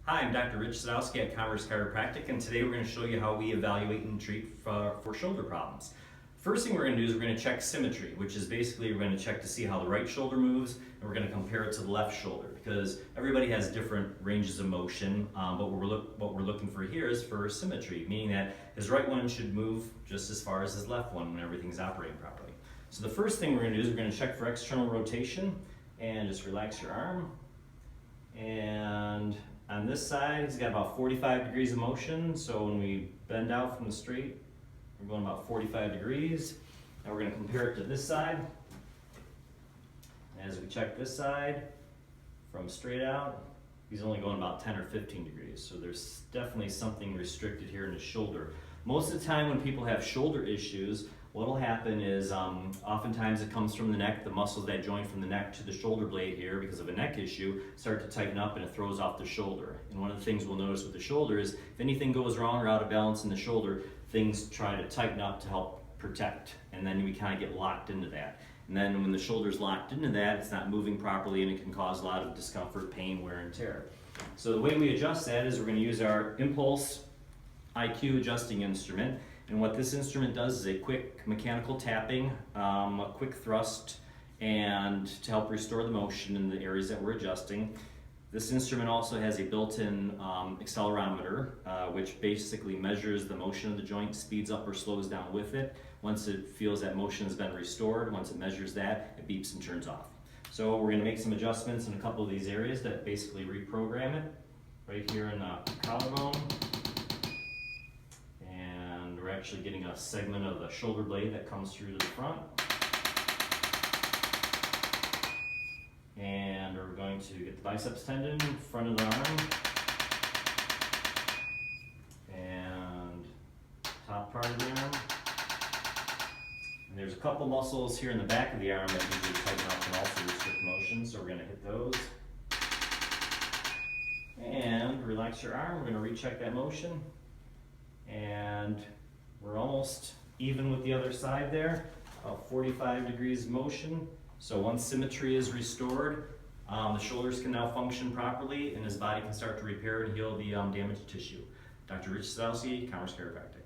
Hi, I'm Dr. Rich Sadowski at Commerce Chiropractic, and today we're going to show you how we evaluate and treat for shoulder problems. First thing we're going to do is we're going to check symmetry, which is basically we're going to check to see how the right shoulder moves, and we're going to compare it to the left shoulder because everybody has different ranges of motion, but what we're looking for here is for symmetry, meaning that his right one should move just as far as his left one when everything's operating properly. So the first thing we're going to do is we're going to check for external rotation, and just relax your arm. And on this side, he's got about 45 degrees of motion. So when we bend out from the straight, we're going about 45 degrees. Now we're going to compare it to this side. As we check this side, from straight out, he's only going about 10 or 15 degrees. So there's definitely something restricted here in his shoulder. Most of the time when people have shoulder issues, what will happen is oftentimes it comes from the neck. The muscles that join from the neck to the shoulder blade here, because of a neck issue, start to tighten up and it throws off the shoulder. And one of the things we'll notice with the shoulder is if anything goes wrong or out of balance in the shoulder, things try to tighten up to help protect. And then we kind of get locked into that. And then when the shoulder's locked into that, it's not moving properly and it can cause a lot of discomfort, pain, wear, and tear. So the way we adjust that is we're going to use our Impulse IQ adjusting instrument. And what this instrument does is a quick mechanical tapping, a quick thrust, and to help restore the motion in the areas that we're adjusting. This instrument also has a built-in accelerometer, which basically measures the motion of the joint, speeds up or slows down with it. Once it feels that motion has been restored, once it measures that, it beeps and turns off. So we're going to make some adjustments in a couple of these areas that basically reprogram it. Right here in the collarbone. We're actually getting a segment of the shoulder blade that comes through to the front. And we're going to get the biceps tendon, front of the arm, and top part of the arm. And there's a couple muscles here in the back of the arm that usually tighten up and also restrict motion, so we're going to hit those. And relax your arm, we're going to recheck that motion. And we're almost even with the other side there, about 45 degrees motion. So once symmetry is restored, the shoulders can now function properly and his body can start to repair and heal the damaged tissue. Dr. Rich Sadowski, Commerce Chiropractic.